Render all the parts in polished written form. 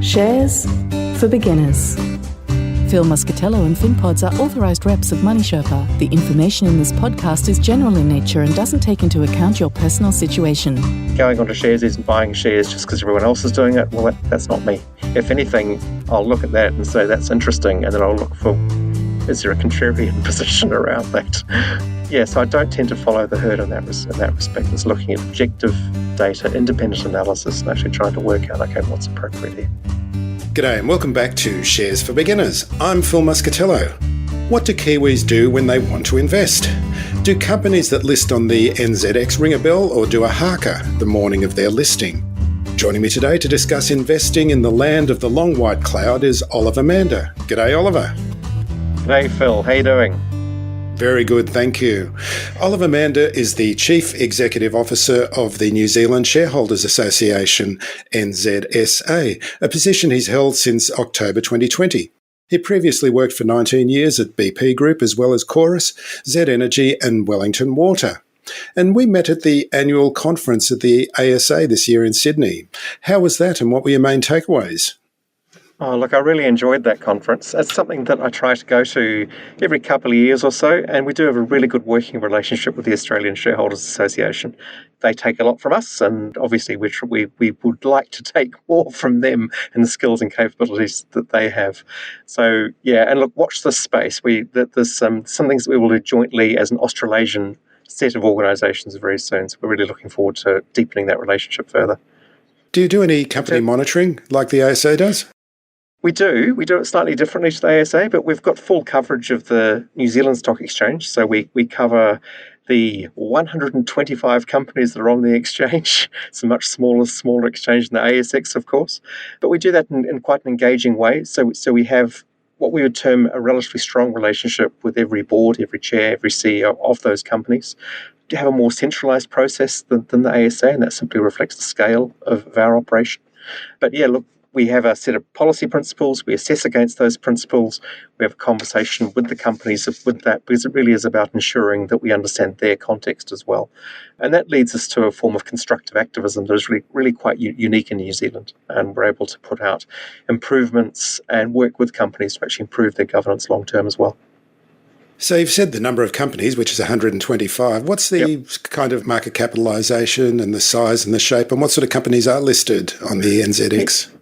Shares for beginners. Phil Muscatello and Finpods are authorised reps of Money Sherpa. The information in this podcast is general in nature and doesn't take into account your personal situation. Going onto shares isn't buying shares just because everyone else is doing it. Well, that's not me. If anything, I'll look at that and say that's interesting, and then I'll look for, is there a contrarian position around that? So I don't tend to follow the herd in that respect. It's looking at objective data, independent analysis, and actually trying to work out, okay, what's appropriate here. G'day and welcome back to Shares for Beginners. I'm Phil Muscatello. What do Kiwis do when they want to invest? Do companies that list on the NZX ring a bell or do a haka the morning of their listing? Joining me today to discuss investing in the land of the long white cloud is Oliver Mander. G'day, Oliver. G'day, Phil. How you doing? Very good, thank you. Oliver Mander is the Chief Executive Officer of the New Zealand Shareholders Association, NZSA, a position he's held since October 2020. He previously worked for 19 years at BP Group as well as Chorus, Z Energy and Wellington Water. And we met at the annual conference at the ASA this year in Sydney. How was that and what were your main takeaways? Oh, look, I really enjoyed that conference. It's something that I try to go to every couple of years or so, and we do have a really good working relationship with the Australian Shareholders Association. They take a lot from us, and obviously we would like to take more from them and the skills and capabilities that they have. So, and look, watch this space. There's some things that we will do jointly as an Australasian set of organisations very soon, so we're really looking forward to deepening that relationship further. Do you do any company monitoring like the ASA does? We do it slightly differently to the ASA, but we've got full coverage of the New Zealand Stock Exchange. So we cover the 125 companies that are on the exchange. It's a much smaller exchange than the ASX, of course. But we do that in quite an engaging way. So we have what we would term a relatively strong relationship with every board, every chair, every CEO of those companies. To have a more centralised process than the ASA, and that simply reflects the scale of our operation. But look, we have a set of policy principles. We assess against those principles. We have a conversation with the companies with that, because it really is about ensuring that we understand their context as well. And that leads us to a form of constructive activism that is really quite unique in New Zealand. And we're able to put out improvements and work with companies to actually improve their governance long term as well. So you've said the number of companies, which is 125. What's the kind of market capitalisation and the size and the shape, and what sort of companies are listed on the NZX?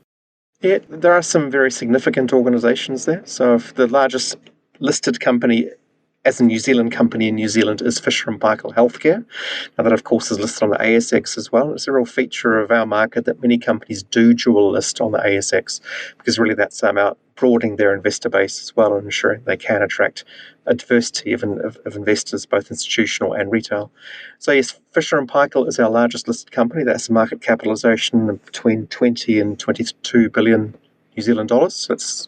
Yeah, there are some very significant organisations there. So if the largest listed company as a New Zealand company in New Zealand is Fisher & Paykel Healthcare. Now that, of course, is listed on the ASX as well. It's a real feature of our market that many companies do dual list on the ASX, because really that's about broadening their investor base as well and ensuring they can attract a diversity of investors, both institutional and retail. So yes, Fisher & Paykel is our largest listed company. That's a market capitalisation of between 20 and 22 billion New Zealand dollars. So it's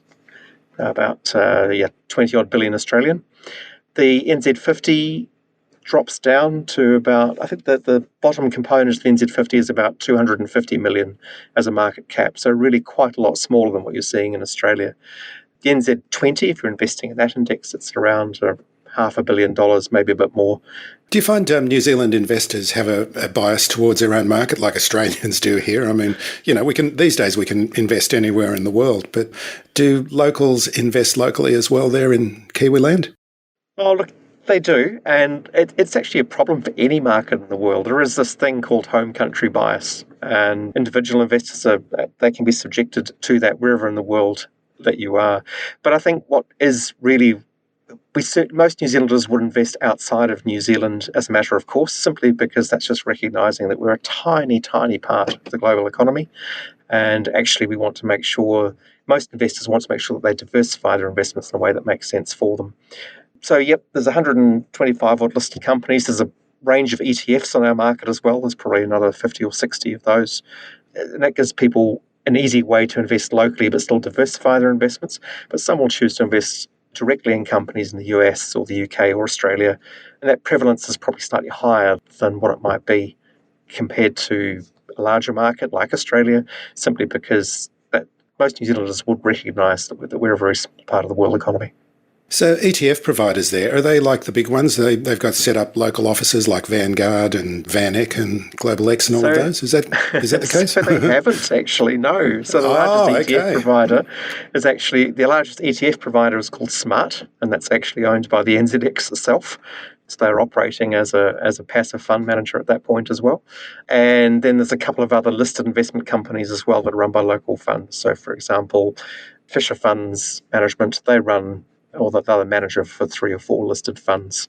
about 20 odd billion Australian. The NZ50 drops down to about, I think that the bottom component of the NZ50 is about 250 million as a market cap. So really quite a lot smaller than what you're seeing in Australia. The NZ20, if you're investing in that index, it's around $500 million, maybe a bit more. Do you find New Zealand investors have a bias towards their own market like Australians do here? I mean, these days we can invest anywhere in the world, but do locals invest locally as well there in Kiwiland? Oh, look, they do, and it's actually a problem for any market in the world. There is this thing called home country bias, and individual investors they can be subjected to that wherever in the world that you are. But I think what is really, most New Zealanders would invest outside of New Zealand as a matter of course, simply because that's just recognising that we're a tiny, tiny part of the global economy, and actually we want to make sure, most investors want to make sure that they diversify their investments in a way that makes sense for them. So, there's 125 odd listed companies. There's a range of ETFs on our market as well. There's probably another 50 or 60 of those. And that gives people an easy way to invest locally but still diversify their investments. But some will choose to invest directly in companies in the US or the UK or Australia. And that prevalence is probably slightly higher than what it might be compared to a larger market like Australia, simply because that most New Zealanders would recognise that we're a very small part of the world economy. So ETF providers there, are they like the big ones? They've got set up local offices like Vanguard and VanEck and Global X and all of those? Is that the case? So they haven't actually, no. So the largest ETF provider is actually, the largest ETF provider is called Smart, and that's actually owned by the NZX itself. So they're operating as a passive fund manager at that point as well. And then there's a couple of other listed investment companies as well that are run by local funds. So for example, Fisher Funds Management, they're the manager for 3 or 4 listed funds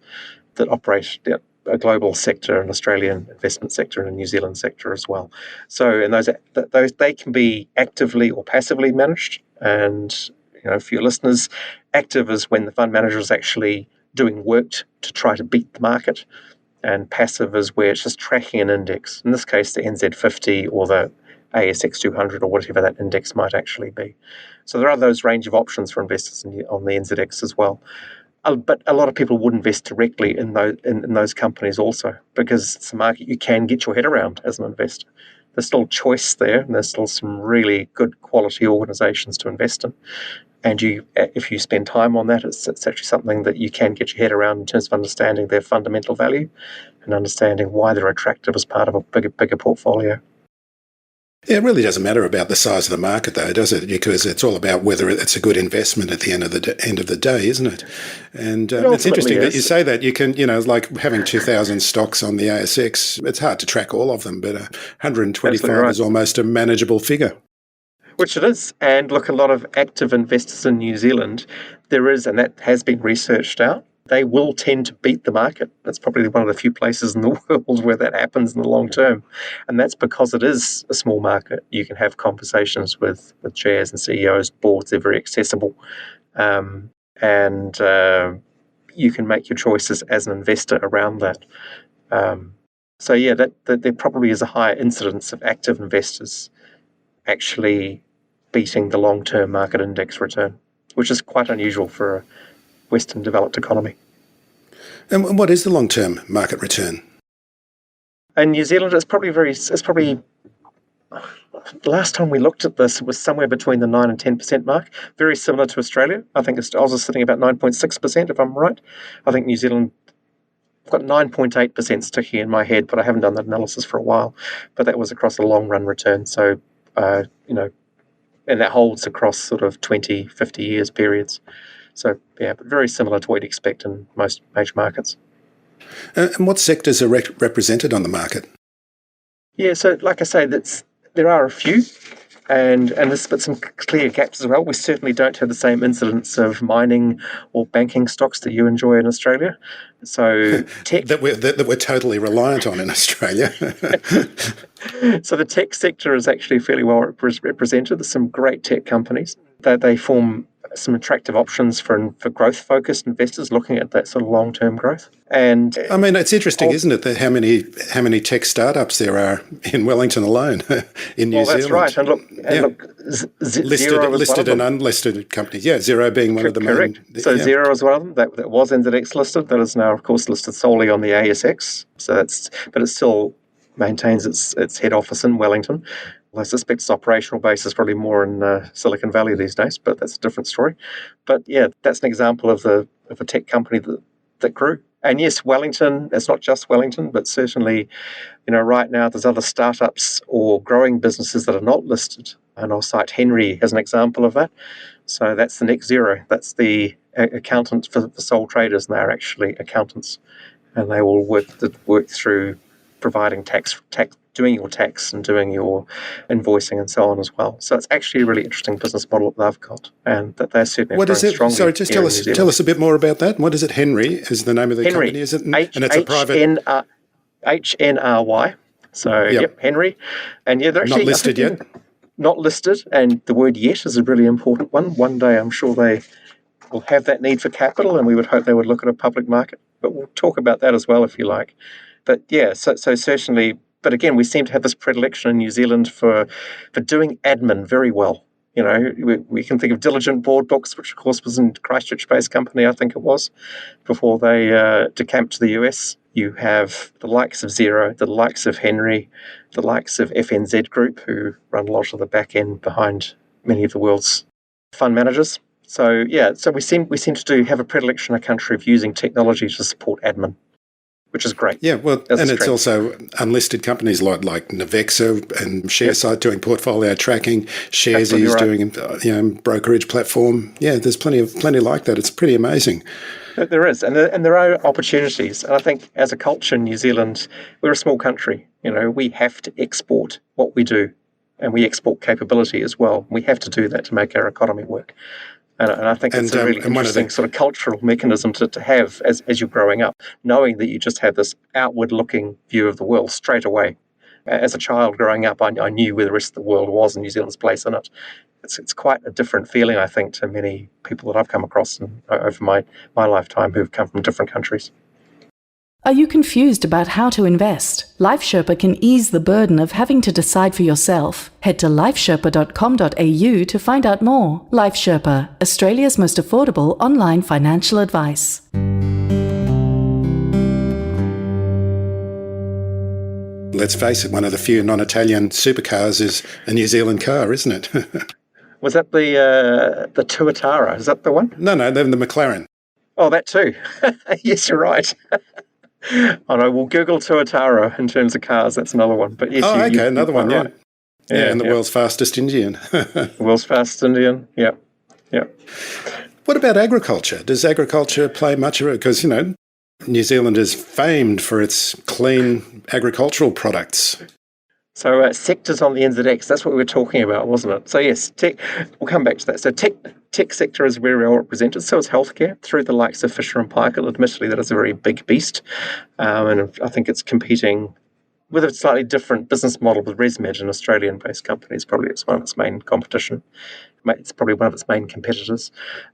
that operate a global sector, an Australian investment sector, and a New Zealand sector as well. So, and those they can be actively or passively managed. And for your listeners, active is when the fund manager is actually doing work to try to beat the market, and passive is where it's just tracking an index. In this case, the NZ50 or the ASX 200 or whatever that index might actually be. So there are those range of options for investors on the NZX as well. But a lot of people would invest directly in those companies also, because it's a market you can get your head around as an investor. There's still choice there, and there's still some really good quality organisations to invest in. And if you spend time on that, it's actually something that you can get your head around in terms of understanding their fundamental value and understanding why they're attractive as part of a bigger portfolio. Yeah, it really doesn't matter about the size of the market, though, does it? Because it's all about whether it's a good investment at the end of the day, isn't it? And it's interesting that you say that. You can, like having 2,000 stocks on the ASX, it's hard to track all of them, but 125 is almost a manageable figure. Which it is. And look, a lot of active investors in New Zealand, there is, and that has been researched out, they will tend to beat the market. That's probably one of the few places in the world where that happens in the long term. And that's because it is a small market. You can have conversations with chairs and CEOs, boards, they're very accessible. And you can make your choices as an investor around that. So yeah, that there probably is a higher incidence of active investors actually beating the long-term market index return, which is quite unusual for a Western developed economy. And what is the long-term market return? In New Zealand, it's probably last time we looked at this, it was somewhere between the 9 and 10% mark, very similar to Australia. I think Australia is sitting about 9.6%, if I'm right. I think New Zealand, I've got 9.8% sticking in my head, but I haven't done that analysis for a while. But that was across a long-run return. So, and that holds across sort of 20, 50 years periods. So, yeah, but very similar to what you'd expect in most major markets. And what sectors are represented on the market? Yeah, so like I say, there are a few, and there's but some clear gaps as well. We certainly don't have the same incidence of mining or banking stocks that you enjoy in Australia. So tech that we're totally reliant on in Australia. So the tech sector is actually fairly well represented. There's some great tech companies that they form some attractive options for growth-focused investors looking at that sort of long-term growth. And I mean, it's interesting, isn't it, that how many tech startups there are in Wellington alone, in New Zealand. That's right. And look, listed and unlisted companies. Yeah, Xero being one of the correct. main. So Xero is one of them. That was NZX listed. That is now, of course, listed solely on the ASX. But it still maintains its head office in Wellington. I suspect its operational base is probably more in Silicon Valley these days, but that's a different story. But yeah, that's an example of a tech company that grew. And yes, Wellington, it's not just Wellington, but certainly, right now there's other startups or growing businesses that are not listed. And I'll cite Henry as an example of that. So that's the next Xero. That's the accountant for sole traders, and they're actually accountants. And they will work through providing tax, doing your tax and doing your invoicing and so on as well. So it's actually a really interesting business model that they've got, and that they're certainly what is it? Strongly. Sorry, just tell us a bit more about that. What is it? Henry is the name of the company, is it? And it's a private HNRY. So yep, Henry, and yeah, they're actually not listed yet. Not listed, and the word "yet" is a really important one. One day, I'm sure they will have that need for capital, and we would hope they would look at a public market. But we'll talk about that as well if you like. But yeah, so certainly. But again, we seem to have this predilection in New Zealand for doing admin very well. We can think of Diligent Board Books, which of course was a Christchurch-based company, I think it was, before they decamped to the US. You have the likes of Xero, the likes of Henry, the likes of FNZ Group, who run a lot of the back end behind many of the world's fund managers. So we seem to have a predilection in our country of using technology to support admin, which is great. Yeah, well, That's and it's also unlisted companies like NZX and ShareSite doing portfolio tracking, Sharesies doing brokerage platform. Yeah, there's plenty like that. It's pretty amazing. There is, and there are opportunities. And I think as a culture in New Zealand, we're a small country. We have to export what we do, and we export capability as well. We have to do that to make our economy work. And I think it's a really interesting sort of cultural mechanism to have as you're growing up, knowing that you just have this outward-looking view of the world straight away. As a child growing up, I knew where the rest of the world was and New Zealand's place in it. It's quite a different feeling, I think, to many people that I've come across over my lifetime who've come from different countries. Are you confused about how to invest? Life Sherpa can ease the burden of having to decide for yourself. Head to lifesherpa.com.au to find out more. Life Sherpa, Australia's most affordable online financial advice. Let's face it, one of the few non-Italian supercars is a New Zealand car, isn't it? Was that the Tuatara? Is that the one? No, they're the McLaren. Oh, that too. Yes, you're right. Oh no, we'll Google Tuatara in terms of cars. That's another one. But yes, another one. Right. Yeah, and the world's fastest Indian. The world's fastest Indian. Yeah. What about agriculture? Does agriculture play much of it? Because New Zealand is famed for its clean agricultural products. So sectors on the NZX, that's what we were talking about, wasn't it? So yes, tech, we'll come back to that. So tech sector is very well represented. So is healthcare through the likes of Fisher & Paykel. Admittedly, that is a very big beast. And I think it's competing with a slightly different business model with ResMed, an Australian-based company. It's probably one of its main competition. It's probably one of its main competitors.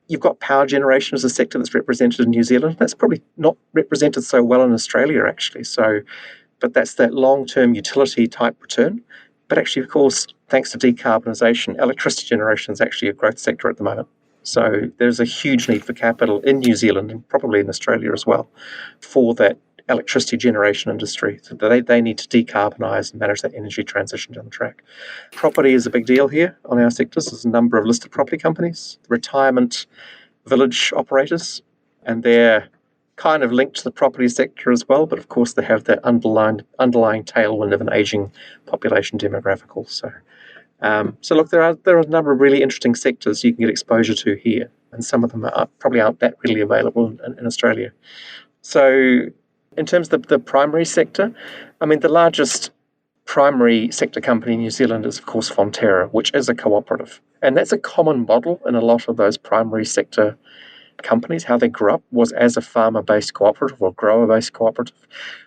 You've got power generation as a sector that's represented in New Zealand. That's probably not represented so well in Australia, actually. But that's that long-term utility type return. But actually, of course, thanks to decarbonisation, electricity generation is actually a growth sector at the moment. So there's a huge need for capital in New Zealand and probably in Australia as well for that electricity generation industry. So they need to decarbonise and manage that energy transition down the track. Property is a big deal here on our sectors. There's a number of listed property companies, retirement village operators, and they're kind of linked to the property sector as well, but of course they have that underlying tailwind of an ageing population demographic also. So look, there are a number of really interesting sectors you can get exposure to here, and some of them probably aren't that readily available in Australia. So in terms of the primary sector, I mean, the largest primary sector company in New Zealand is, of course, Fonterra, which is a cooperative. And that's a common model in a lot of those primary sector companies. How they grew up was as a farmer-based cooperative or grower-based cooperative.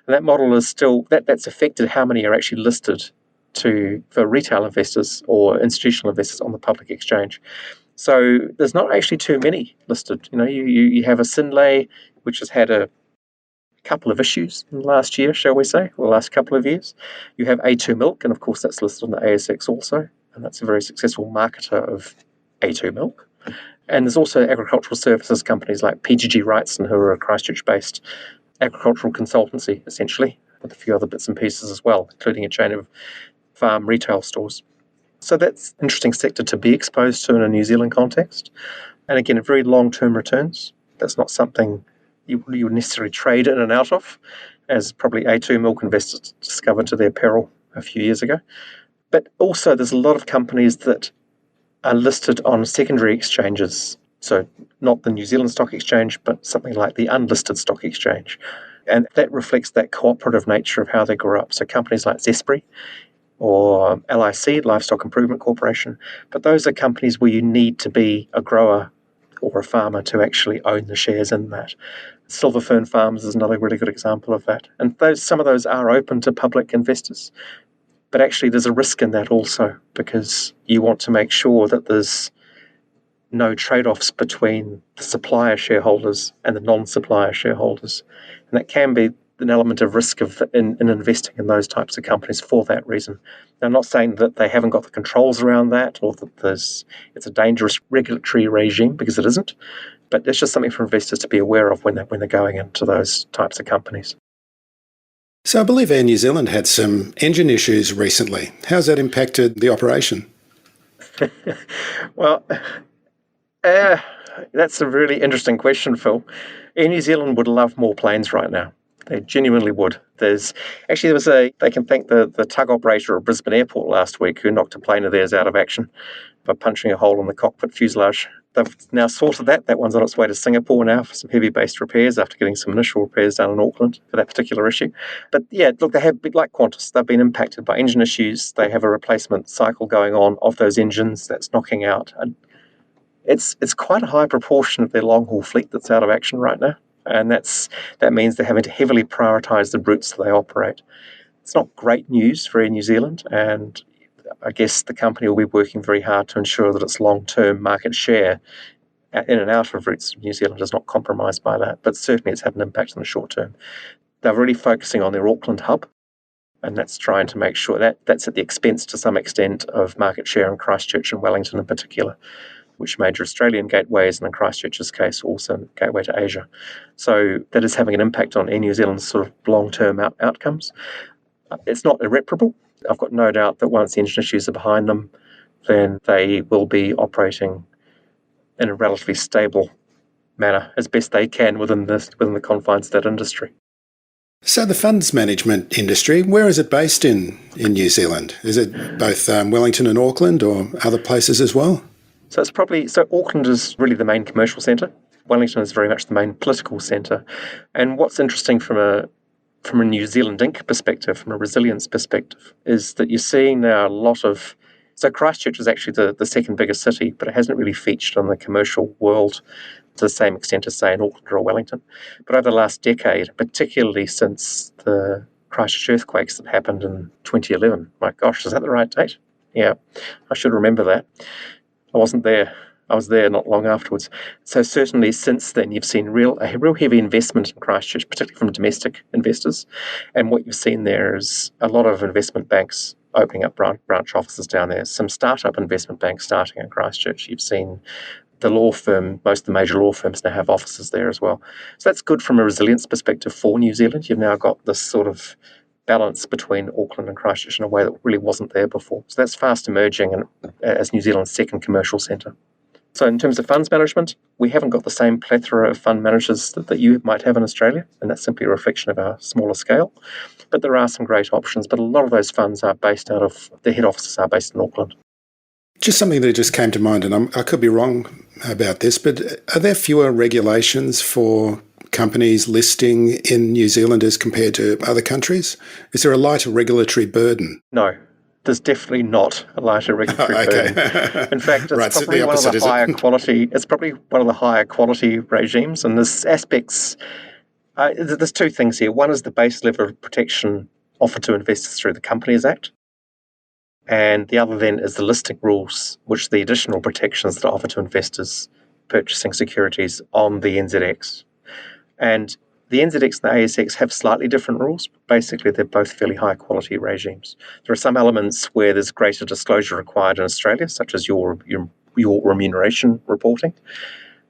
And that model is still, that's affected how many are actually listed for retail investors or institutional investors on the public exchange. So there's not actually too many listed. You have a Synlait, which has had a couple of issues in the last year, shall we say, or the last couple of years. You have A2 Milk, and of course that's listed on the ASX also, and that's a very successful marketer of A2 Milk. And there's also agricultural services companies like PGG Wrightson, who are a Christchurch-based agricultural consultancy, essentially, with a few other bits and pieces as well, including a chain of farm retail stores. So that's an interesting sector to be exposed to in a New Zealand context. And again, very long-term returns. That's not something you would necessarily trade in and out of, as probably A2 Milk investors discovered to their peril a few years ago. But also there's a lot of companies that are listed on secondary exchanges. So not the New Zealand Stock Exchange, but something like the unlisted stock exchange. And that reflects that cooperative nature of how they grew up. So companies like Zespri or LIC, Livestock Improvement Corporation. But those are companies where you need to be a grower or a farmer to actually own the shares in that. Silver Fern Farms is another really good example of that. And some of those are open to public investors. But actually there's a risk in that also, because you want to make sure that there's no trade-offs between the supplier shareholders and the non-supplier shareholders. And that can be an element of risk in investing in those types of companies for that reason. Now, I'm not saying that they haven't got the controls around that or that it's a dangerous regulatory regime, because it isn't. But it's just something for investors to be aware of when they're going into those types of companies. So I believe Air New Zealand had some engine issues recently. How's that impacted the operation? Well, That's a really interesting question, Phil. Air New Zealand would love more planes right now. They genuinely would. They can thank the tug operator at Brisbane Airport last week who knocked a plane of theirs out of action by punching a hole in the cockpit fuselage. They've now sorted that. That one's on its way to Singapore now for some heavy-based repairs after getting some initial repairs done in Auckland for that particular issue. But yeah, look, they have, like Qantas, they've been impacted by engine issues. They have a replacement cycle going on of those engines that's knocking out. And it's quite a high proportion of their long-haul fleet that's out of action right now. And that means they're having to heavily prioritise the routes that they operate. It's not great news for Air New Zealand, and I guess the company will be working very hard to ensure that its long-term market share in and out of routes in New Zealand is not compromised by that. But certainly it's had an impact in the short term. They're really focusing on their Auckland hub, and that's trying to make sure that's at the expense to some extent of market share in Christchurch and Wellington in particular, which major Australian gateways, and in Christchurch's case, also gateway to Asia. So that is having an impact on Air New Zealand's sort of long-term outcomes. It's not irreparable. I've got no doubt that once the engine issues are behind them, then they will be operating in a relatively stable manner as best they can within the confines of that industry. So the funds management industry, where is it based in New Zealand? Is it both Wellington and Auckland, or other places as well? So Auckland is really the main commercial centre. Wellington is very much the main political centre. And what's interesting from a New Zealand Inc. perspective, from a resilience perspective, is that you're seeing now a lot of... So Christchurch is actually the second biggest city, but it hasn't really featured on the commercial world to the same extent as, say, in Auckland or Wellington. But over the last decade, particularly since the Christchurch earthquakes that happened in 2011, my gosh, is that the right date? Yeah, I should remember that. I wasn't there. I was there not long afterwards. So certainly since then, you've seen a real heavy investment in Christchurch, particularly from domestic investors. And what you've seen there is a lot of investment banks opening up branch offices down there. Some startup investment banks starting in Christchurch. You've seen the law firm, most of the major law firms now have offices there as well. So that's good from a resilience perspective for New Zealand. You've now got this sort of balance between Auckland and Christchurch in a way that really wasn't there before. So that's fast emerging as New Zealand's second commercial centre. So in terms of funds management, we haven't got the same plethora of fund managers that you might have in Australia, and that's simply a reflection of our smaller scale. But there are some great options, but a lot of those funds are based out of, the head offices are based in Auckland. Just something that just came to mind, and I could be wrong about this, but are there fewer regulations for companies listing in New Zealand as compared to other countries? Is there a lighter regulatory burden? No. There's definitely not a lighter regulatory burden. In fact, it's probably one of the higher quality. It's probably one of the higher quality regimes, and there's aspects. There's two things here. One is the base level of protection offered to investors through the Companies Act, and the other then is the listing rules, which are the additional protections that are offered to investors purchasing securities on the NZX. And the NZX and the ASX have slightly different rules, but basically they're both fairly high quality regimes. There are some elements where there's greater disclosure required in Australia, such as your remuneration reporting.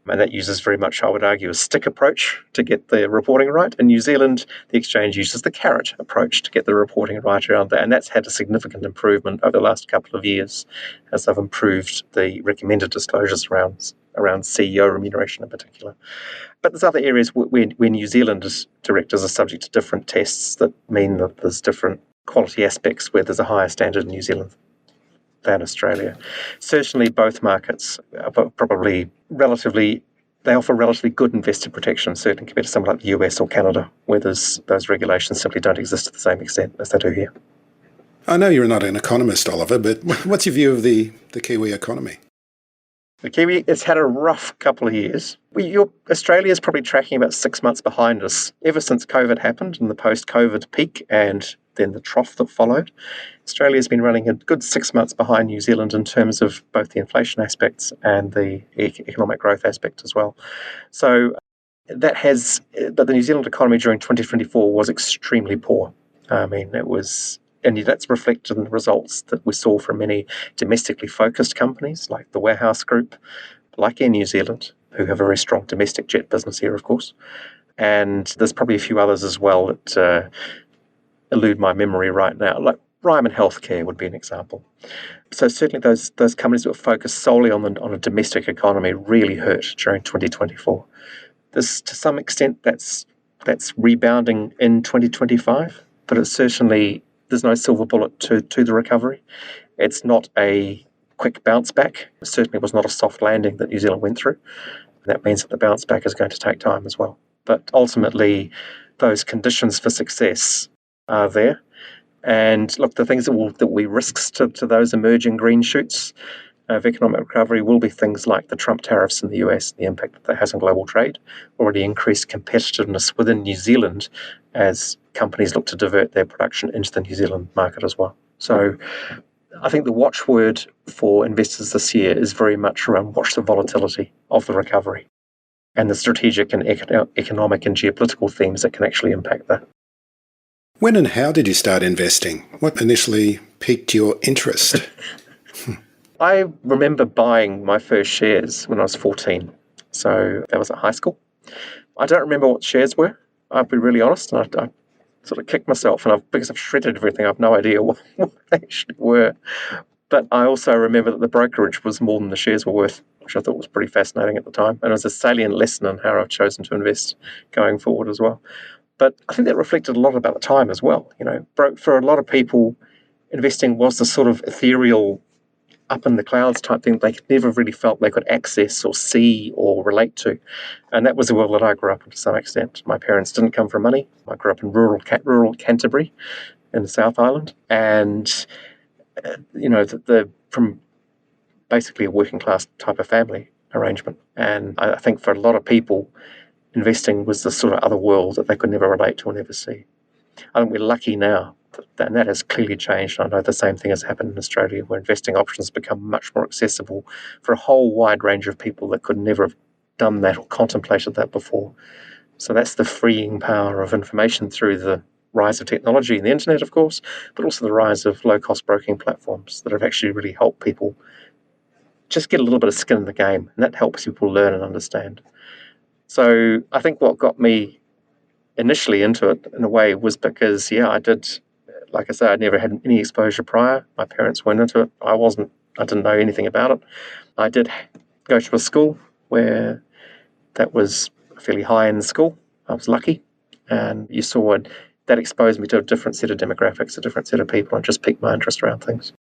And that uses very much, I would argue, a stick approach to get the reporting right. In New Zealand, the exchange uses the carrot approach to get the reporting right around that. And that's had a significant improvement over the last couple of years as they've improved the recommended disclosures around CEO remuneration in particular. But there's other areas where New Zealand's directors are subject to different tests that mean that there's different quality aspects where there's a higher standard in New Zealand than Australia. Certainly both markets are probably they offer relatively good investor protection, certainly compared to somewhere like the US or Canada, where those regulations simply don't exist to the same extent as they do here. I know you're not an economist, Oliver, but what's your view of the Kiwi economy? The Kiwi, it's had a rough couple of years. Australia is probably tracking about 6 months behind us ever since COVID happened and the post-COVID peak and then the trough that followed. Australia's been running a good 6 months behind New Zealand in terms of both the inflation aspects and the economic growth aspect as well. So but the New Zealand economy during 2024 was extremely poor. I mean, and that's reflected in the results that we saw from many domestically focused companies like the Warehouse Group, like Air New Zealand, who have a very strong domestic jet business here, of course. And there's probably a few others as well that elude my memory right now. Like Ryman Healthcare would be an example. So certainly those companies that were focused solely on a domestic economy really hurt during 2024. This, to some extent, that's rebounding in 2025, but it's certainly, there's no silver bullet to the recovery. It's not a quick bounce back. It certainly was not a soft landing that New Zealand went through. That means that the bounce back is going to take time as well. But ultimately, those conditions for success are there. And look, the things that we risks to those emerging green shoots of economic recovery will be things like the Trump tariffs in the US, the impact that has on global trade, already increased competitiveness within New Zealand as companies look to divert their production into the New Zealand market as well. So I think the watchword for investors this year is very much around watch the volatility of the recovery and the strategic and economic and geopolitical themes that can actually impact that. When and how did you start investing? What initially piqued your interest? I remember buying my first shares when I was 14. So that was at high school. I don't remember what shares were. I'll be really honest. I sort of kicked myself, and because I've shredded everything, I've no idea what they actually were. But I also remember that the brokerage was more than the shares were worth, which I thought was pretty fascinating at the time. And it was a salient lesson in how I've chosen to invest going forward as well. But I think that reflected a lot about the time as well. For a lot of people, investing was the sort of ethereal, up in the clouds type thing they never really felt they could access or see or relate to. And that was the world that I grew up in to some extent. My parents didn't come from money. I grew up in rural Canterbury in the South Island. And, from basically a working class type of family arrangement. And I think for a lot of people, investing was the sort of other world that they could never relate to or never see. I think we're lucky now, and that has clearly changed. I know the same thing has happened in Australia, where investing options become much more accessible for a whole wide range of people that could never have done that or contemplated that before. So that's the freeing power of information through the rise of technology and the internet, of course, but also the rise of low-cost broking platforms that have actually really helped people just get a little bit of skin in the game, and that helps people learn and understand. So I think what got me initially into it, in a way, was because, I did, like I say, I never had any exposure prior. My parents weren't into it. I didn't know anything about it. I did go to a school where that was fairly high in school. I was lucky. And you saw that exposed me to a different set of demographics, a different set of people, and just piqued my interest around things.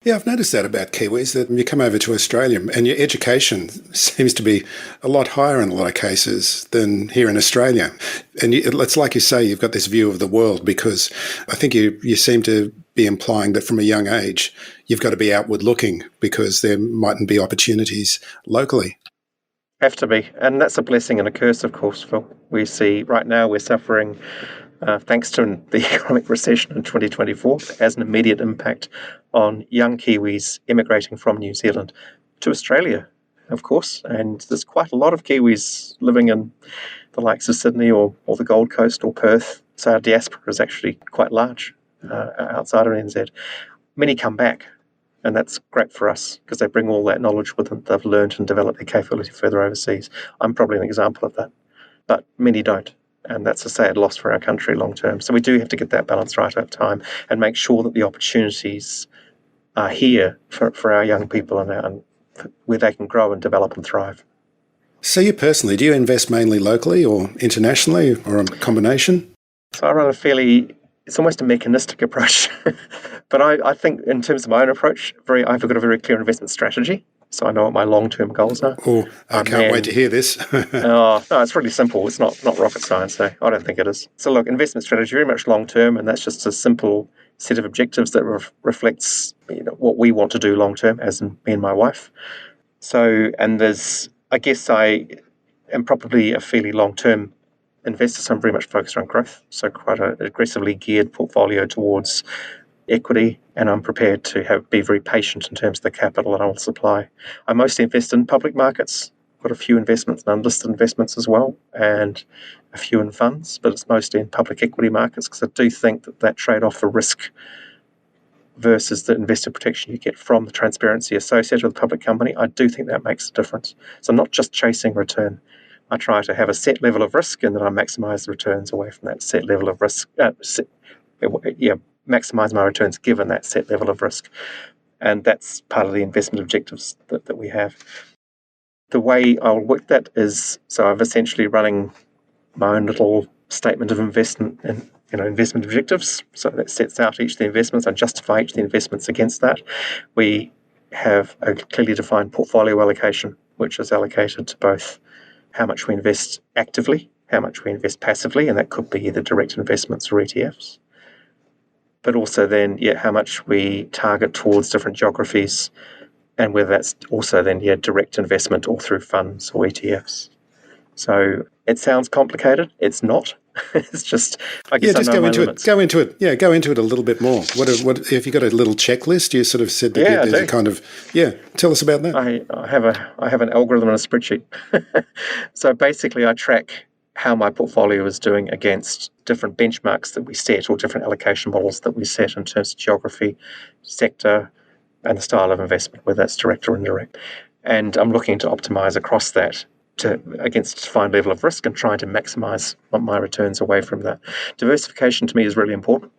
Yeah, I've noticed that about Kiwis, that you come over to Australia and your education seems to be a lot higher in a lot of cases than here in Australia. And it's like you say, you've got this view of the world, because I think you seem to be implying that from a young age, you've got to be outward looking because there mightn't be opportunities locally. Have to be. And that's a blessing and a curse, of course, Phil. We see right now we're suffering thanks to the economic recession in 2024, has an immediate impact on young Kiwis emigrating from New Zealand to Australia, of course. And there's quite a lot of Kiwis living in the likes of Sydney or the Gold Coast or Perth. So our diaspora is actually quite large outside of NZ. Many come back, and that's great for us because they bring all that knowledge with them. They've learned and developed their capability further overseas. I'm probably an example of that, but many don't. And that's a sad loss for our country long term. So we do have to get that balance right over time and make sure that the opportunities are here for our young people and where they can grow and develop and thrive. So you personally, do you invest mainly locally or internationally or a combination? So I run it's almost a mechanistic approach. But I think in terms of my own approach, I've got a very clear investment strategy. So I know what my long-term goals are. Oh, I can't wait to hear this. No, it's really simple. It's not rocket science, so I don't think it is. So look, investment strategy, very much long-term, and that's just a simple set of objectives that reflects what we want to do long-term, as in me and my wife. So, and I guess I am probably a fairly long-term investor, so I'm very much focused on growth. So quite an aggressively geared portfolio towards equity, and I'm prepared to be very patient in terms of the capital that I will supply. I mostly invest in public markets. I've got a few investments in unlisted investments as well, and a few in funds, but it's mostly in public equity markets because I do think that trade-off for risk versus the investor protection you get from the transparency associated with a public company, I do think that makes a difference. So I'm not just chasing return. I try to have a set level of risk and then I maximize the returns away from that set level of risk. Maximize my returns given that set level of risk. And that's part of the investment objectives that we have. The way I'll work that is, so I'm essentially running my own little statement of investment and investment objectives. So that sets out each of the investments. I justify each of the investments against that. We have a clearly defined portfolio allocation, which is allocated to both how much we invest actively, how much we invest passively, and that could be either direct investments or ETFs. But also then, how much we target towards different geographies, and whether that's also then, direct investment or through funds or ETFs. So it sounds complicated. It's not. It's just, I guess, just I know go my into limits. it. Go into it. Yeah, go into it a little bit more. What have you got a little checklist? You sort of said that there's a kind of Tell us about that. I have an algorithm and a spreadsheet. So basically, I track how my portfolio is doing against different benchmarks that we set or different allocation models that we set in terms of geography, sector, and the style of investment, whether that's direct or indirect. And I'm looking to optimize across that against a defined level of risk and trying to maximize my returns away from that. Diversification to me is really important.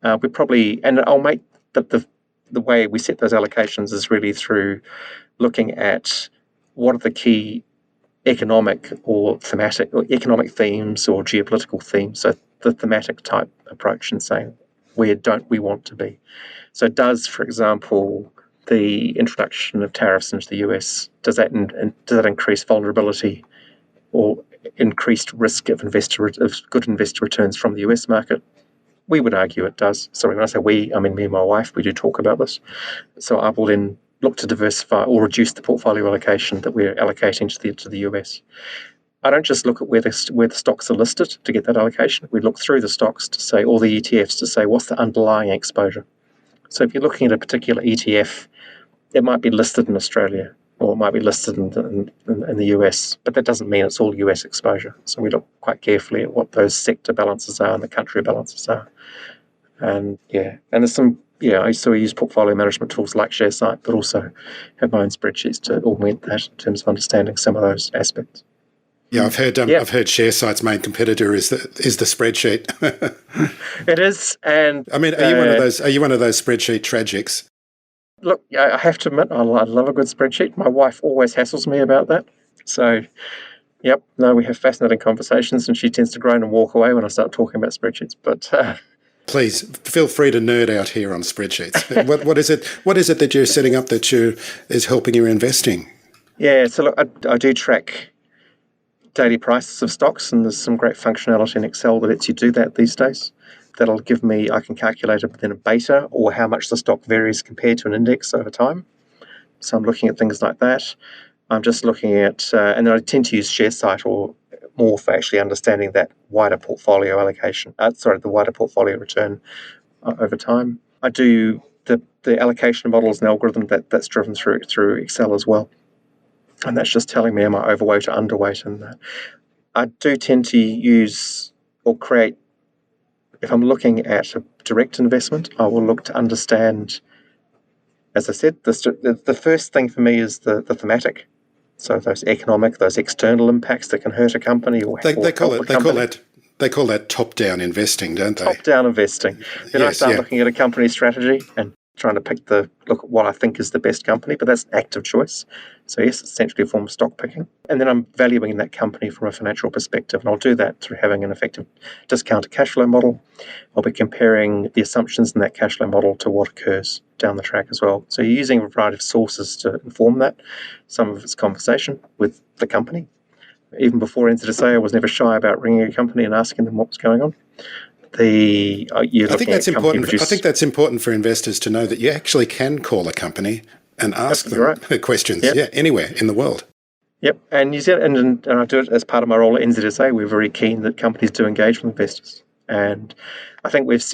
I'll make the way we set those allocations is really through looking at what are the key economic or thematic or economic themes or geopolitical themes. So the thematic type approach and saying, where don't we want to be? So does, for example, the introduction of tariffs into the US, does that increase vulnerability or increased risk of good investor returns from the US market? We would argue it does. Sorry, when I say we, I mean me and my wife. We do talk about this. So I will then look to diversify or reduce the portfolio allocation that we're allocating to the US. I don't just look at where the stocks are listed to get that allocation. We look through the stocks to say, or the ETFs to say, what's the underlying exposure? So if you're looking at a particular ETF, it might be listed in Australia or it might be listed in the US, but that doesn't mean it's all US exposure. So we look quite carefully at what those sector balances are and the country balances are. And there's some, I use portfolio management tools like ShareSite, but also have my own spreadsheets to augment that in terms of understanding some of those aspects. Yeah, I've heard ShareSite's main competitor is the spreadsheet. It is, and I mean, are you one of those spreadsheet tragics? Look, I have to admit, I love a good spreadsheet. My wife always hassles me about that. So, we have fascinating conversations, and she tends to groan and walk away when I start talking about spreadsheets. But please feel free to nerd out here on spreadsheets. What is it? What is it that you're setting up that is helping your investing? Yeah, so look, I do track daily prices of stocks, and there's some great functionality in Excel that lets you do that these days. That'll give me, I can calculate it within a beta or how much the stock varies compared to an index over time. So I'm looking at things like that. I'm just looking at, and then I tend to use ShareSite or more for actually understanding that wider portfolio allocation, the wider portfolio return over time. I do the allocation models and algorithm that's driven through Excel as well. And that's just telling me am I overweight or underweight in that. I do tend to use or create, if I'm looking at a direct investment, I will look to understand, as I said, the first thing for me is the thematic. So those external impacts that can hurt a company or they call that top-down investing, don't they? Top-down investing. Then I start looking at a company strategy and trying to look at what I think is the best company, but that's an active choice. So yes, it's essentially a form of stock picking. And then I'm valuing that company from a financial perspective, and I'll do that through having an effective discounted cash flow model. I'll be comparing the assumptions in that cash flow model to what occurs down the track as well. So you're using a variety of sources to inform that. Some of it's conversation with the company. Even before NZSA, I was never shy about ringing a company and asking them what was going on. I think that's important. I think that's important for investors to know that you actually can call a company and ask them questions. Yep. Yeah, anywhere in the world. Yep, and New Zealand, and I do it as part of my role at NZSA. We're very keen that companies do engage with investors, and I think we've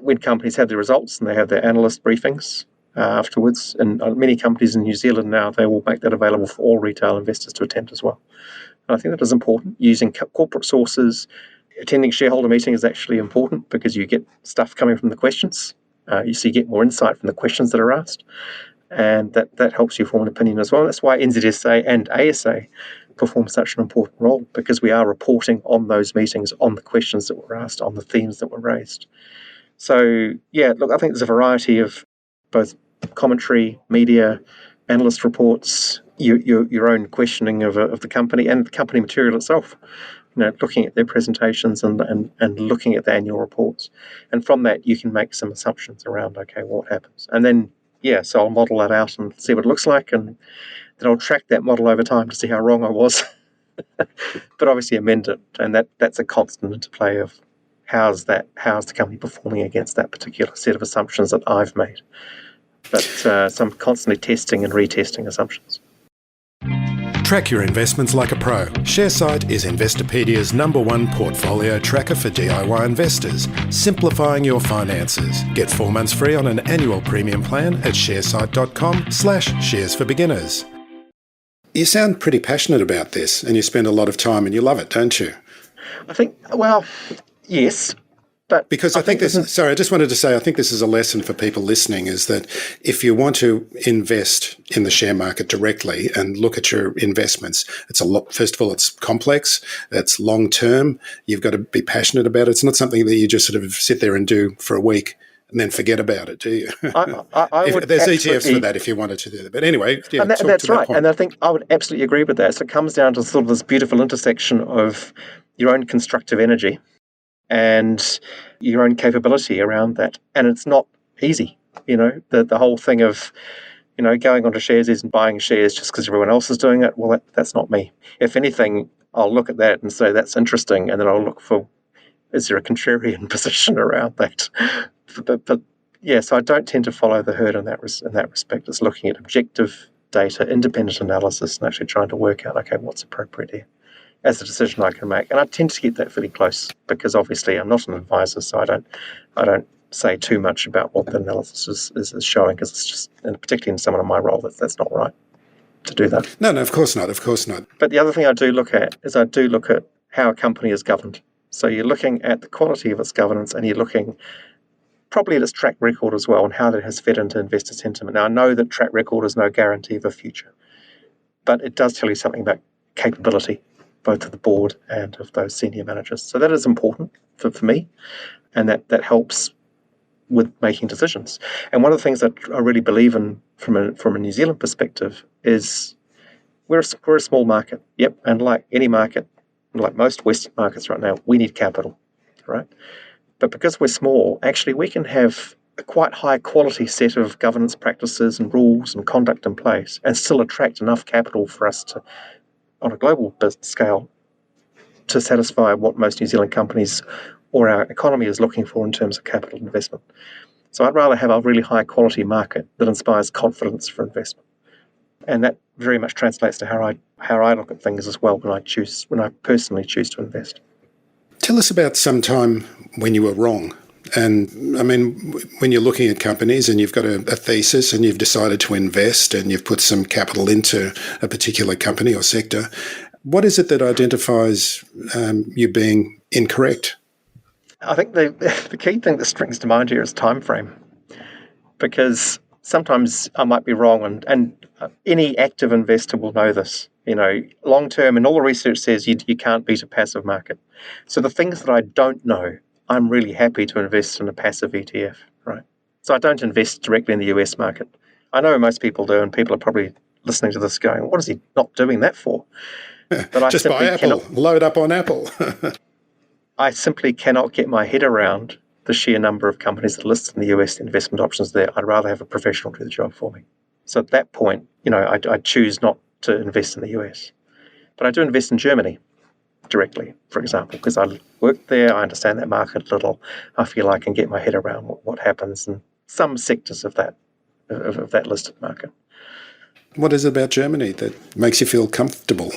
when companies have their results and they have their analyst briefings afterwards, and many companies in New Zealand now, they will make that available for all retail investors to attend as well. And I think that is important. Using corporate sources. Attending shareholder meeting is actually important because you get stuff coming from the questions. You get more insight from the questions that are asked, and that helps you form an opinion as well. That's why NZSA and ASA perform such an important role, because we are reporting on those meetings, on the questions that were asked, on the themes that were raised. So, I think there's a variety of both commentary, media, analyst reports, your own questioning of the company and the company material itself. Looking at their presentations and looking at the annual reports. And from that, you can make some assumptions around, okay, what happens? And then, so I'll model that out and see what it looks like, and then I'll track that model over time to see how wrong I was. But obviously amend it, and that's a constant interplay of how's the company performing against that particular set of assumptions that I've made. But so I'm constantly testing and retesting assumptions. Track your investments like a pro. ShareSite is Investopedia's #1 portfolio tracker for DIY investors, simplifying your finances. Get 4 months free on an annual premium plan at sharesite.com/shares for beginners. You sound pretty passionate about this, and you spend a lot of time and you love it, don't you? I think, well, yes. But because I think this, I just wanted to say, I think this is a lesson for people listening, is that if you want to invest in the share market directly and look at your investments, it's a lot. First of all, it's complex, it's long term. You've got to be passionate about it. It's not something that you just sort of sit there and do for a week and then forget about it, do you? I would there's ETFs for that if you wanted to do that. But anyway, that's right. And I think I would absolutely agree with that. So it comes down to sort of this beautiful intersection of your own constructive energy and your own capability around that. And it's not easy, the whole thing of, going onto shares isn't buying shares just because everyone else is doing it. Well, that's not me. If anything, I'll look at that and say that's interesting, and then I'll look for, is there a contrarian position around that? But so I don't tend to follow the herd in that respect. It's looking at objective data, independent analysis, and actually trying to work out, okay, what's appropriate here as a decision I can make. And I tend to get that fairly close because obviously I'm not an advisor, so I don't say too much about what the analysis is showing, because it's just, and particularly in someone in my role, that's not right to do that. No, of course not. But the other thing I do look at is how a company is governed. So you're looking at the quality of its governance, and you're looking probably at its track record as well, and how that has fed into investor sentiment. Now, I know that track record is no guarantee of a future, but it does tell you something about capability, both of the board and of those senior managers. So that is important for me, and that helps with making decisions. And one of the things that I really believe in from a New Zealand perspective is we're a small market. Yep, and like any market, like most Western markets right now, we need capital, right? But because we're small, actually we can have a quite high quality set of governance practices and rules and conduct in place and still attract enough capital for us to, on a global scale, to satisfy what most New Zealand companies or our economy is looking for in terms of capital investment. So I'd rather have a really high quality market that inspires confidence for investment. And that very much translates to how I look at things as well when I personally choose to invest. Tell us about some time when you were wrong. And I mean, when you're looking at companies and you've got a thesis and you've decided to invest and you've put some capital into a particular company or sector, what is it that identifies you being incorrect? I think the key thing that springs to mind here is time frame, because sometimes I might be wrong, and any active investor will know this. Long term, and all the research says you can't beat a passive market. So the things that I don't know, I'm really happy to invest in a passive ETF, right? So I don't invest directly in the US market. I know most people do, and people are probably listening to this going, what is he not doing that for? But I just buy Apple, load up on Apple. I simply cannot get my head around the sheer number of companies that are listed in the US, investment options there. I'd rather have a professional do the job for me. So at that point, I choose not to invest in the US. But I do invest in Germany directly, for example, because I work there, I understand that market a little. I feel I can get my head around what happens in some sectors of that listed market. What is it about Germany that makes you feel comfortable?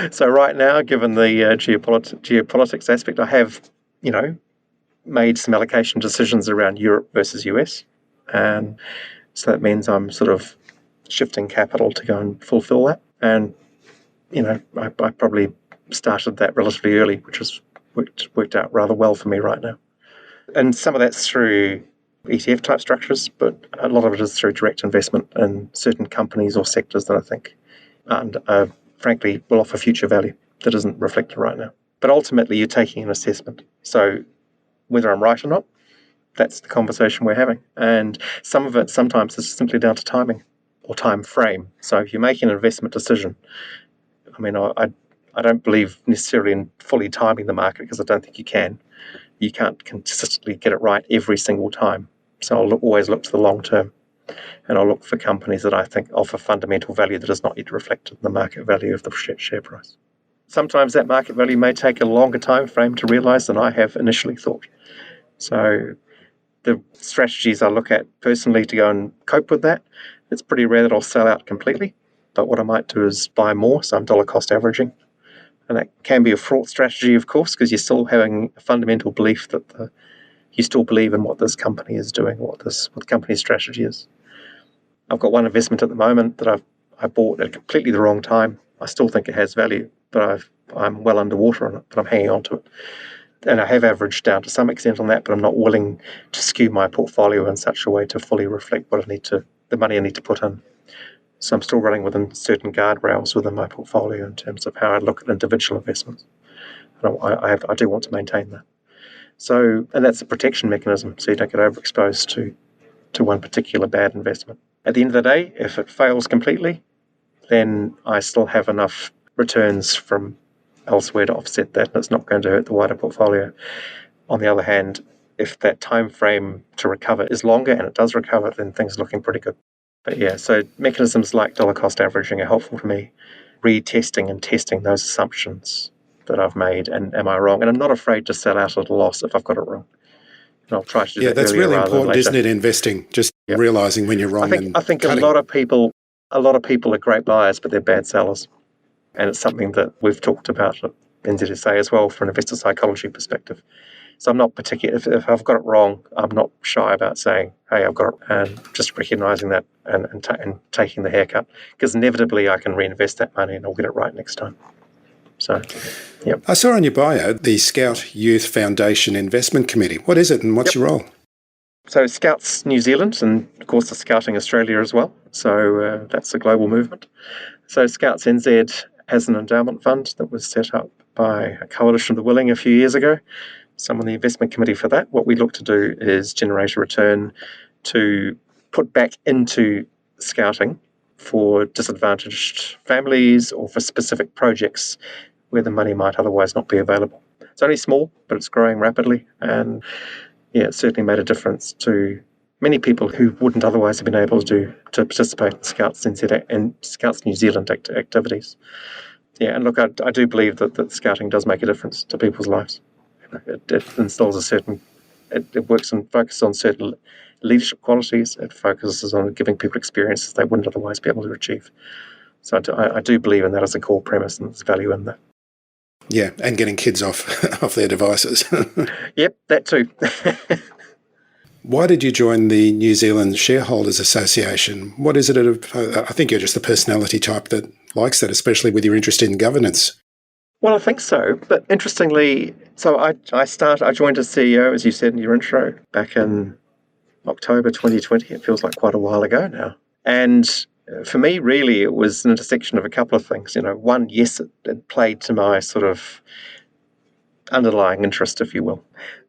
So right now, given the geopolitics aspect, I have, made some allocation decisions around Europe versus US. And so that means I'm sort of shifting capital to go and fulfill that. And, I probably started that relatively early, which has worked out rather well for me right now. And some of that's through ETF type structures, but a lot of it is through direct investment in certain companies or sectors that I think frankly will offer future value that isn't reflected right now. But ultimately, you're taking an assessment. So whether I'm right or not, that's the conversation we're having. And some of it sometimes is simply down to timing or time frame. So if you're making an investment decision, I mean, I don't believe necessarily in fully timing the market, because I don't think you can. You can't consistently get it right every single time. So I'll always look to the long term, and I'll look for companies that I think offer fundamental value that is not yet reflected in the market value of the share price. Sometimes that market value may take a longer time frame to realise than I have initially thought. So the strategies I look at personally to go and cope with that, it's pretty rare that I'll sell out completely. But what I might do is buy more, so I'm dollar cost averaging. And that can be a fraught strategy, of course, because you're still having a fundamental belief that you still believe in what this company is doing, what the company's strategy is. I've got one investment at the moment that I bought at completely the wrong time. I still think it has value, but I'm well underwater on it, but I'm hanging on to it. And I have averaged down to some extent on that, but I'm not willing to skew my portfolio in such a way to fully reflect the money I need to put in. So I'm still running within certain guardrails within my portfolio in terms of how I look at individual investments. And I do want to maintain that. So, and that's a protection mechanism, so you don't get overexposed to one particular bad investment. At the end of the day, if it fails completely, then I still have enough returns from elsewhere to offset that, and it's not going to hurt the wider portfolio. On the other hand, if that time frame to recover is longer, and it does recover, then things are looking pretty good. But yeah, so mechanisms like dollar cost averaging are helpful for me, retesting and testing those assumptions that I've made, and am I wrong? And I'm not afraid to sell out at a loss if I've got it wrong. And I'll try to do that that's earlier really rather than important, later. isn't it? Investing, just realizing when you're wrong. I think a lot of people are great buyers, but they're bad sellers. And it's something that we've talked about at NZSA as well from an investor psychology perspective. So I'm not particular, if I've got it wrong, I'm not shy about saying, hey, I've got it, and just recognising that and taking the haircut, because inevitably I can reinvest that money and I'll get it right next time. So, yep. I saw on your bio the Scout Youth Foundation Investment Committee. What is it and what's your role? So Scouts New Zealand, and of course the Scouting Australia as well. So that's a global movement. So Scouts NZ has an endowment fund that was set up by a coalition of the willing a few years ago. So I'm on the investment committee for that. What we look to do is generate a return to put back into Scouting for disadvantaged families or for specific projects where the money might otherwise not be available. It's only small, but it's growing rapidly. And yeah, it certainly made a difference to many people who wouldn't otherwise have been able to participate in Scouts NZ and Scouts New Zealand activities. Yeah, and look, I do believe that Scouting does make a difference to people's lives. It instills it works and focuses on certain leadership qualities. It focuses on giving people experiences they wouldn't otherwise be able to achieve. So I do believe in that as a core premise, and there's value in that. Yeah, and getting kids off their devices. Yep, that too. Why did you join the New Zealand Shareholders Association? What is it? I think you're just the personality type that likes that, especially with your interest in governance. Well, I think so. But interestingly, so I joined as CEO, as you said in your intro, back in October 2020. It feels like quite a while ago now. And for me, really, it was an intersection of a couple of things. One, yes, it played to my sort of underlying interest, if you will.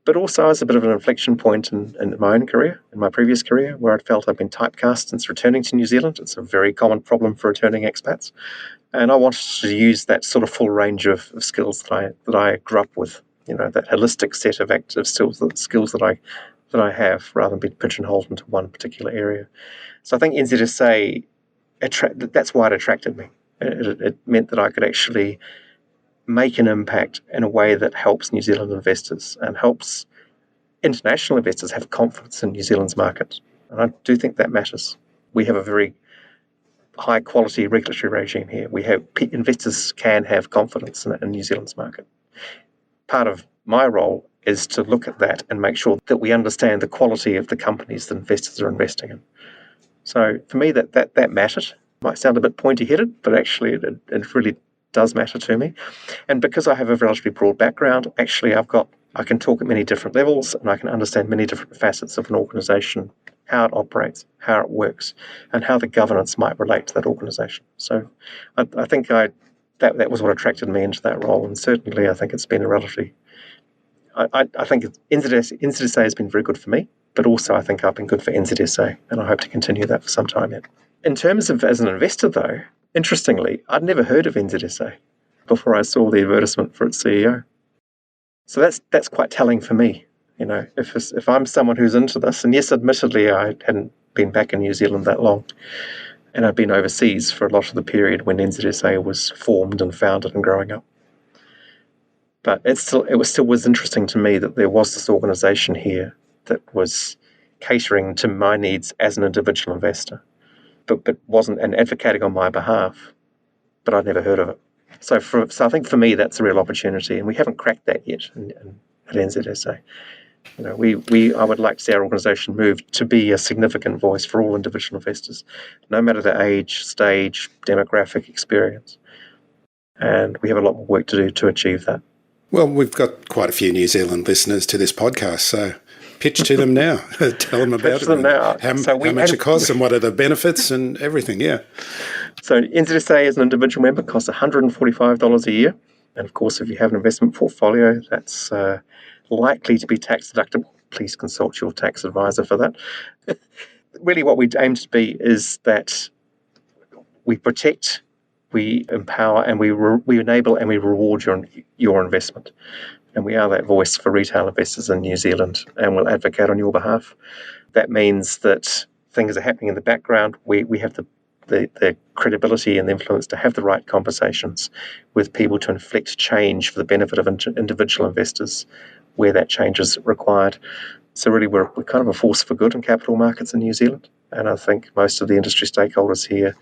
But also as a bit of an inflection point in my own career, in my previous career, where I'd felt I'd been typecast since returning to New Zealand. It's a very common problem for returning expats. And I wanted to use that sort of full range of skills that I grew up with, that holistic set of active skills that I have, rather than be pigeonholed into one particular area. So I think NZSA, that's why it attracted me. It meant that I could actually make an impact in a way that helps New Zealand investors and helps international investors have confidence in New Zealand's market. And I do think that matters. We have a very high quality regulatory regime here. Investors can have confidence in New Zealand's market. Part of my role is to look at that and make sure that we understand the quality of the companies that investors are investing in. So for me, that mattered. Might sound a bit pointy-headed, but actually it really does matter to me. And because I have a relatively broad background, actually I can talk at many different levels, and I can understand many different facets of an organisation, how it operates, how it works, and how the governance might relate to that organisation. So I think that was what attracted me into that role, and certainly I think it's been a relatively I think NZSA has been very good for me, but also I think I've been good for NZSA, and I hope to continue that for some time yet. In terms of as an investor, though, interestingly, I'd never heard of NZSA before I saw the advertisement for its CEO. So that's quite telling for me. If I'm someone who's into this, and yes, admittedly, I hadn't been back in New Zealand that long, and I'd been overseas for a lot of the period when NZSA was formed and founded and growing up. But it still was interesting to me that there was this organisation here that was catering to my needs as an individual investor, but wasn't advocating on my behalf. But I'd never heard of it. So I think for me that's a real opportunity, and we haven't cracked that yet at NZSA. I would like to see our organisation move to be a significant voice for all individual investors, no matter their age, stage, demographic, experience. And we have a lot more work to do to achieve that. Well, we've got quite a few New Zealand listeners to this podcast, so pitch to them now. Tell them about it. Now. How much it costs and what are the benefits and everything, yeah. So NZSA as an individual member costs $145 a year. And of course, if you have an investment portfolio, that's likely to be tax deductible. Please consult your tax advisor for that. Really what we aim to be is that we protect, we empower, and we enable and we reward your investment. And we are that voice for retail investors in New Zealand, and we'll advocate on your behalf. That means that things are happening in the background. We have the credibility and the influence to have the right conversations with people to inflect change for the benefit of individual investors where that change is required. So really we're kind of a force for good in capital markets in New Zealand. And I think most of the industry stakeholders here,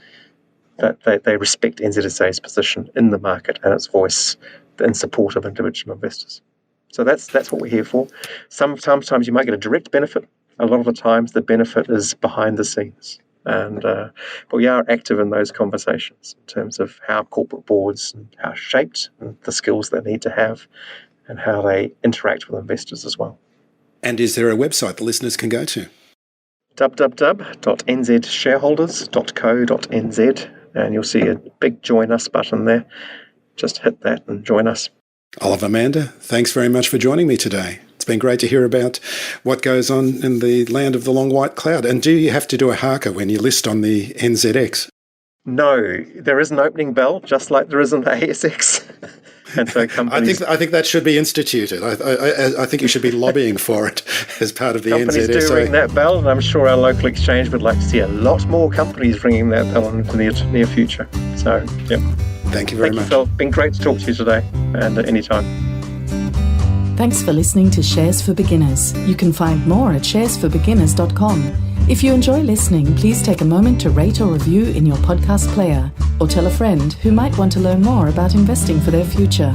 that they respect NZSA's position in the market and its voice in support of individual investors. So that's what we're here for. Sometimes you might get a direct benefit. A lot of the times the benefit is behind the scenes. But we are active in those conversations in terms of how corporate boards are shaped and the skills they need to have and how they interact with investors as well. And is there a website the listeners can go to? www.nzshareholders.co.nz, and you'll see a big Join Us button there. Just hit that and join us. Oliver Mander, thanks very much for joining me today. It's been great to hear about what goes on in the land of the long white cloud. And do you have to do a haka when you list on the NZX? No, there is an opening bell, just like there is in the ASX. And so companies, I think that should be instituted. I think you should be lobbying for it as part of the companies NZSA. Companies do ring that bell, and I'm sure our local exchange would like to see a lot more companies ringing that bell in the near future. So, yeah. Thank you very much. Phil. Been great to talk to you today, and at any time. Thanks for listening to Shares for Beginners. You can find more at sharesforbeginners.com. If you enjoy listening, please take a moment to rate or review in your podcast player, or tell a friend who might want to learn more about investing for their future.